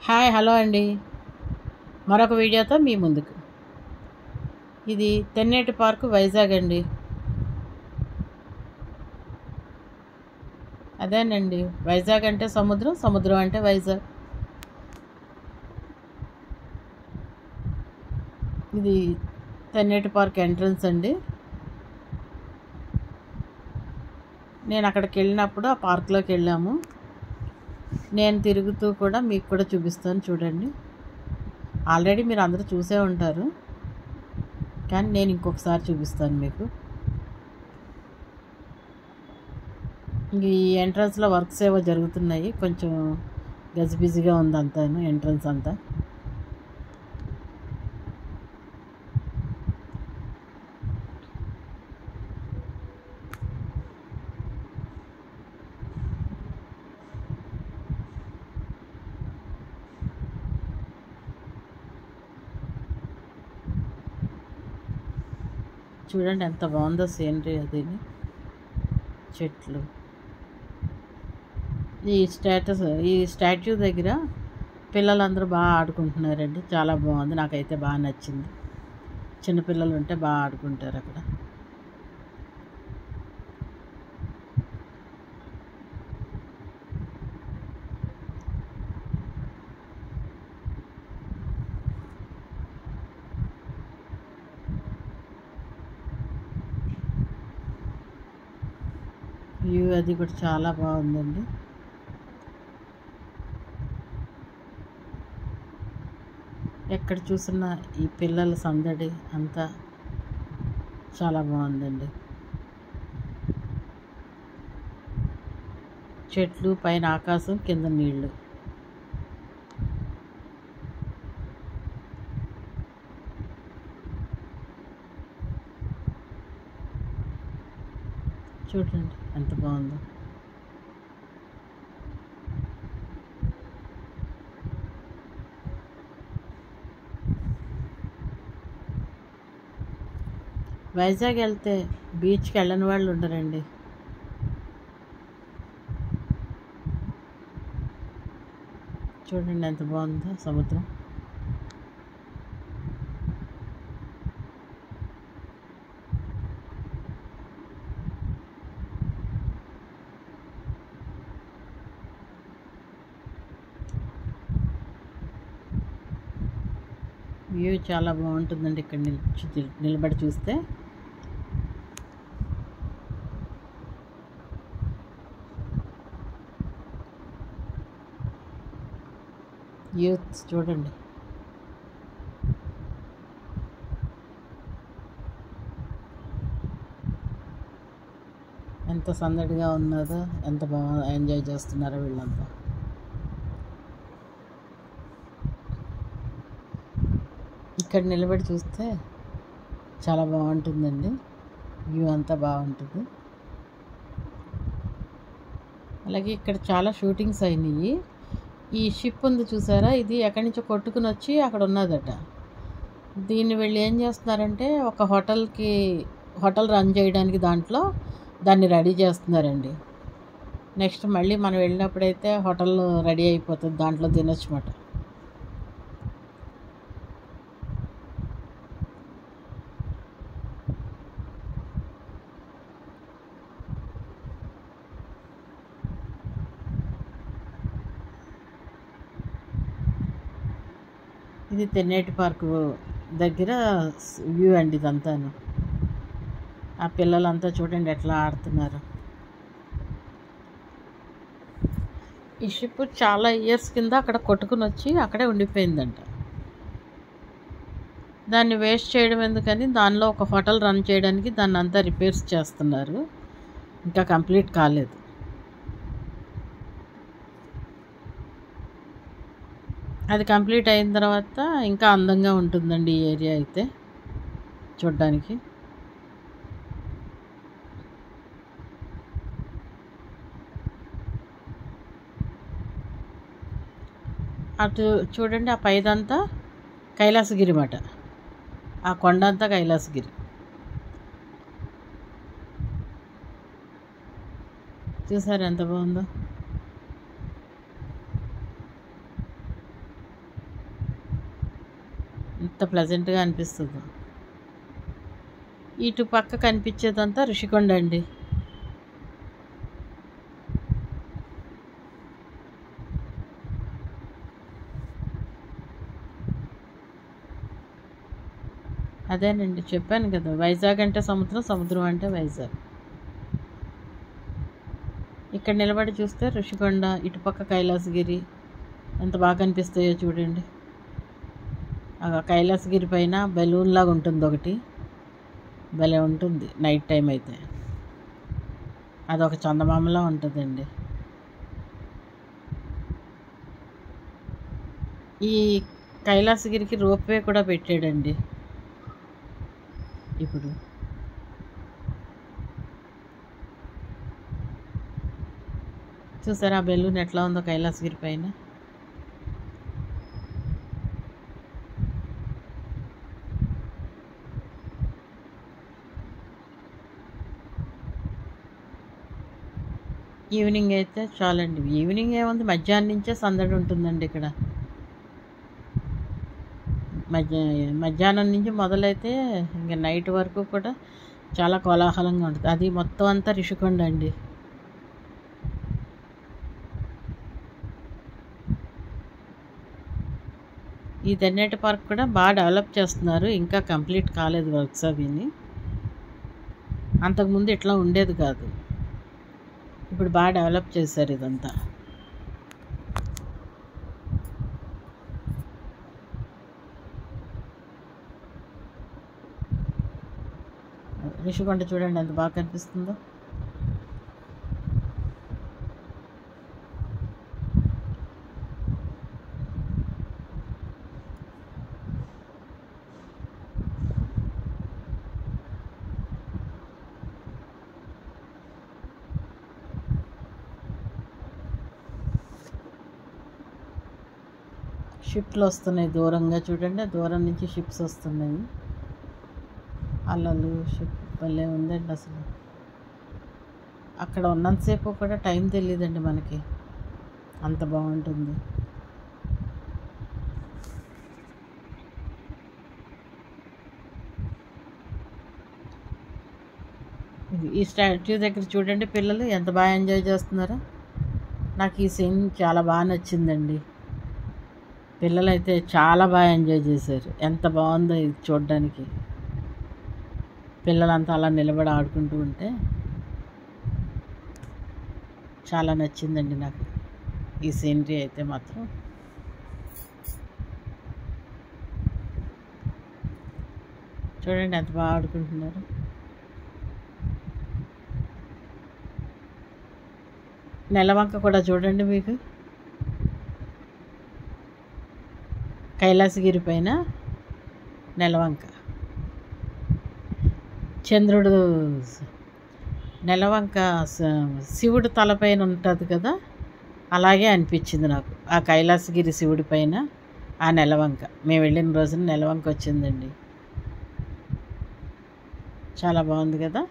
Hi hello అండి. మరొక వీడియోతో మీ ముందుకు. ఇది తెన్నేటి పార్కు వైజాగ్ అండి. అదేనండి, వైజాగ్ అంటే సముద్రం, సముద్రం అంటే వైజాగ్. ఇది తెన్నేటి పార్క్ ఎంట్రన్స్ అండి. నేను అక్కడికి వెళ్ళినప్పుడు ఆ పార్క్లోకి వెళ్ళాము. నేను తిరుగుతూ కూడా మీకు కూడా చూపిస్తాను, చూడండి. ఆల్రెడీ మీరు అందరూ చూసే ఉంటారు, కానీ నేను ఇంకొకసారి చూపిస్తాను మీకు. ఈ ఎంట్రన్స్లో వర్క్స్ ఏవో జరుగుతున్నాయి, కొంచెం గజిబిజిగా ఉంది అంతాను ఎంట్రన్స్ అంతా. చూడండి ఎంత బాగుందో సీనరీ, అది చెట్లు. ఈ స్టాట్యూ దగ్గర పిల్లలందరూ బాగా ఆడుకుంటున్నారండి. చాలా బాగుంది, నాకైతే బాగా నచ్చింది. చిన్నపిల్లలు ఉంటే బాగా ఆడుకుంటారు అక్కడ. వ్యూ అది కూడా చాలా బాగుందండి. ఎక్కడ చూసినా ఈ పిల్లల సందడి అంతా చాలా బాగుందండి. చెట్లు, పైన ఆకాశం, కింద నీళ్ళు. చూడండి ఎంత బాగుందో. వైజాగ్ వెళ్తే బీచ్కి వెళ్ళని వాళ్ళు ఉండరండి. చూడండి ఎంత బాగుందో సముద్రం. వ్యూ చాలా బాగుంటుందండి ఇక్కడ నిలబడి చూస్తే. యూత్ చూడండి ఎంత సందడిగా ఉన్నదో, ఎంత బాగా ఎంజాయ్ చేస్తున్నారో వీళ్ళంతా. ఇక్కడ నిలబడి చూస్తే చాలా బాగుంటుందండి, వ్యూ అంతా బాగుంటుంది. అలాగే ఇక్కడ చాలా షూటింగ్స్ అయినాయి. ఈ షిప్ ఉంది చూసారా, ఇది ఎక్కడి నుంచో కొట్టుకుని వచ్చి అక్కడ ఉన్నదట. దీన్ని వీళ్ళు ఏం చేస్తున్నారంటే ఒక హోటల్ రన్ చేయడానికి దాన్ని రెడీ చేస్తున్నారండి. నెక్స్ట్ మళ్ళీ మనం వెళ్ళినప్పుడైతే హోటల్ రెడీ అయిపోతుంది, దాంట్లో తినొచ్చమాట. ఇది తెన్నేటి పార్కు దగ్గర వ్యూ అండి ఇదంతాను. ఆ పిల్లలంతా చూడండి ఎట్లా ఆడుతున్నారు. ఈ షిప్ చాలా ఇయర్స్ కింద అక్కడ కొట్టుకుని వచ్చి అక్కడే ఉండిపోయిందంట. దాన్ని వేస్ట్ చేయడం ఎందుకని దానిలో ఒక హోటల్ రన్ చేయడానికి దాన్ని అంతా రిపేర్స్ చేస్తున్నారు, ఇంకా కంప్లీట్ కాలేదు. అది కంప్లీట్ అయిన తర్వాత ఇంకా అందంగా ఉంటుందండి ఈ ఏరియా అయితే చూడ్డానికి. అటు చూడండి, ఆ పైదంతా కైలాసగిరి మాట, ఆ కొండ అంతా కైలాసగిరి. చూసారు ఎంత బాగుందో. ఎంత ప్లెజెంట్గా అనిపిస్తుందో. ఇటు పక్క కనిపించేదంతా ఋషికొండ అండి. అదేనండి చెప్పాను కదా, వైజాగ్ అంటే సముద్రం, సముద్రం అంటే వైజాగ్. ఇక్కడ నిలబడి చూస్తే ఋషికొండ, ఇటుపక్క కైలాసగిరి ఎంత బాగా కనిపిస్తాయో చూడండి. ఆ కైలాసగిరి పైన బెలూన్ లాగా ఉంటుంది ఒకటి, భలే ఉంటుంది నైట్ టైం అయితే. అదొక చందమామలా ఉంటుందండి. ఈ కైలాసగిరికి రోప్వే కూడా పెట్టాడండి ఇప్పుడు. చూసారా ఆ బెలూన్ ఎట్లా ఉందో కైలాసగిరి పైన. ఈవినింగ్ అయితే చాలండి. ఈవినింగ్ ఏముంది, మధ్యాహ్నం నుంచే సందడి ఉంటుందండి ఇక్కడ. మధ్యాహ్నం నుంచి మొదలైతే ఇంకా నైట్ వరకు కూడా చాలా కోలాహలంగా ఉంటుంది. అది మొత్తం అంతా ఋషికొండ అండి. ఈ తెన్నేటి పార్క్ కూడా బాగా డెవలప్ చేస్తున్నారు, ఇంకా కంప్లీట్ కాలేదు వర్క్స్ అవిని. అంతకుముందు ఇట్లా ఉండేది కాదు, ఇప్పుడు బాగా డెవలప్ చేశారు ఇదంతా. ఋషికొండ చూడండి ఎంత బాగా కనిపిస్తుందో. షిప్లు వస్తున్నాయి దూరంగా చూడండి, దూరం నుంచి షిప్స్ వస్తున్నాయి. అలలు షిప్ భలే ఉందండి అసలు. అక్కడ ఉన్నంతసేపు కూడా టైం తెలియదండి మనకి, అంత బాగుంటుంది. ఈ స్టాట్యూ దగ్గర చూడండి పిల్లలు ఎంత బాగా ఎంజాయ్ చేస్తున్నారో. నాకు ఈ సీన్ చాలా బాగా నచ్చిందండి. పిల్లలు అయితే చాలా బాగా ఎంజాయ్ చేశారు. ఎంత బాగుందో ఇది చూడడానికి. పిల్లలంతా అలా నిలబడి ఆడుకుంటూ ఉంటే చాలా నచ్చిందండి నాకు ఈ సీనరీ అయితే మాత్రం. చూడండి ఎంత బాగా ఆడుకుంటున్నారు. నెలవంక కూడా చూడండి మీకు, కైలాసగిరి పైన నెలవంక. చంద్రుడు నెలవంక శివుడు తలపైన ఉంటుంది కదా, అలాగే అనిపించింది నాకు ఆ కైలాసగిరి శివుడి పైన ఆ నెలవంక. మేము వెళ్ళిన రోజున నెలవంక వచ్చిందండి, చాలా బాగుంది కదా.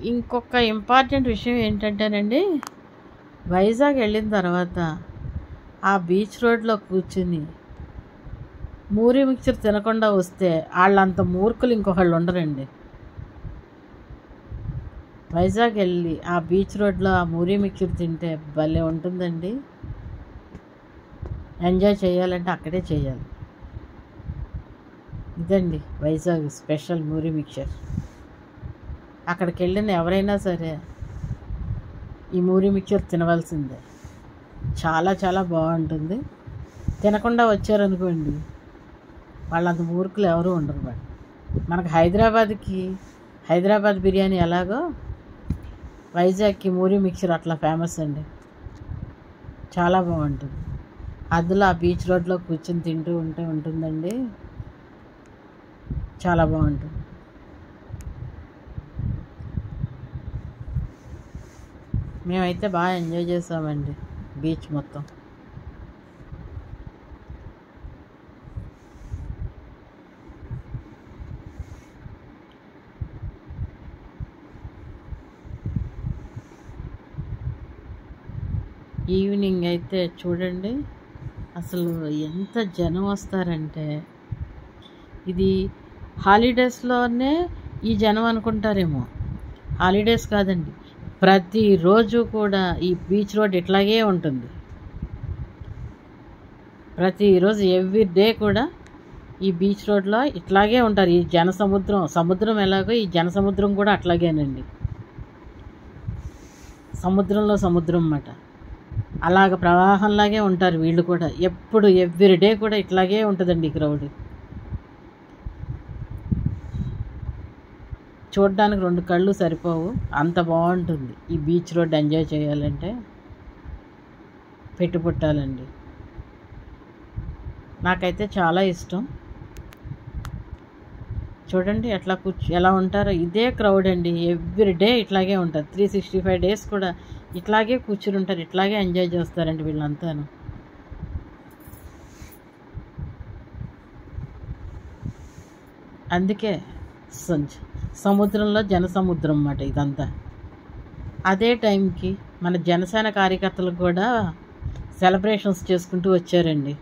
ఇంకొక ఇంపార్టెంట్ విషయం ఏంటంటేనండి, వైజాగ్ వెళ్ళిన తర్వాత ఆ బీచ్ రోడ్లో కూర్చుని మూరీ మిక్చర్ తినకుండా వస్తే వాళ్ళంత మూర్ఖులు ఇంకొకళ్ళు ఉండరండి. వైజాగ్ వెళ్ళి ఆ బీచ్ రోడ్లో ఆ మూరీ మిక్చర్ తింటే భలే ఉంటుందండి. ఎంజాయ్ చేయాలంటే అక్కడే చేయాలి. ఇదండి వైజాగ్ స్పెషల్ మూరీ మిక్చర్. అక్కడికి వెళ్ళిన ఎవరైనా సరే ఈ మూరీ మిక్చర్ తినవలసిందే, చాలా చాలా బాగుంటుంది. తినకుండా వచ్చారనుకోండి వాళ్ళంత మూర్ఖులు ఎవరు ఉండరు. మనకు హైదరాబాద్ బిర్యానీ ఎలాగో వైజాగ్కి మూరీ మిక్చర్ అట్లా ఫేమస్ అండి, చాలా బాగుంటుంది. అందులో ఆ బీచ్ రోడ్లో కూర్చొని తింటూ ఉంటే ఉంటుందండి, చాలా బాగుంటుంది. మేమైతే బాగా ఎంజాయ్ చేసామండి బీచ్ మొత్తం. ఈవినింగ్ అయితే చూడండి అసలు ఎంత జనం వస్తారంటే, ఇది హాలిడేస్లోనే ఈ జనం అనుకుంటారేమో. హాలిడేస్ కాదండి, ప్రతిరోజు కూడా ఈ బీచ్ రోడ్ ఇట్లాగే ఉంటుంది. ప్రతిరోజు ఎవ్రీ డే కూడా ఈ బీచ్ రోడ్లో ఇట్లాగే ఉంటారు. ఈ సముద్రం ఎలాగో ఈ జనసముద్రం కూడా అట్లాగేనండి. సముద్రం అన్నమాట. అలాగ ప్రవాహంలాగే ఉంటారు వీళ్ళు కూడా. ఎప్పుడు ఎవ్రీ డే కూడా ఇట్లాగే ఉంటుందండి క్రౌడ్. చూడడానికి 2 కళ్ళు సరిపోవు, అంత బాగుంటుంది. ఈ బీచ్ రోడ్ ఎంజాయ్ చేయాలంటే పెట్టుపుట్టాలండి. నాకైతే చాలా ఇష్టం. చూడండి ఎలా ఉంటారో. ఇదే క్రౌడ్ అండి, ఎవ్రీ డే ఇట్లాగే ఉంటుంది. 365 డేస్ కూడా ఇట్లాగే కూర్చుని ఉంటారు, ఇట్లాగే ఎంజాయ్ చేస్తారండి వీళ్ళంతాను. అందుకే సముద్రంలో జనసముద్రం అన్నమాట ఇదంతా. అదే టైంకి మన జనసేన కార్యకర్తలు కూడా సెలబ్రేషన్స్ చేసుకుంటూ వచ్చారండి.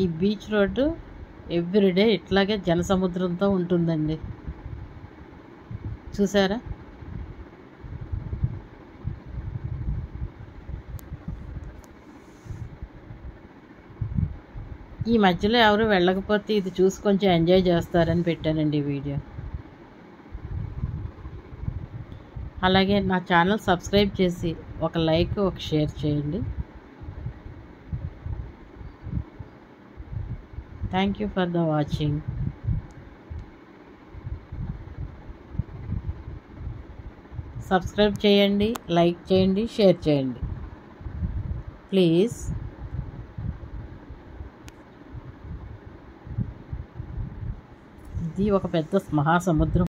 ఈ బీచ్ రోడ్డు ఎవ్రీడే ఇట్లాగే జనసముద్రంతో ఉంటుందండి. చూసారా? ఈ మధ్యలో ఎవరు వెళ్ళకపోతే ఇది చూసి కొంచెం ఎంజాయ్ చేస్తారని పెట్టానండి ఈ వీడియో. అలాగే నా ఛానల్ సబ్స్క్రైబ్ చేసి ఒక లైక్, ఒక షేర్ చేయండి. Thank you for the watching. Subscribe చేయండి, లైక్ చేయండి, షేర్ చేయండి ప్లీజ్. ఇది ఒక పెద్ద మహాసముద్రం.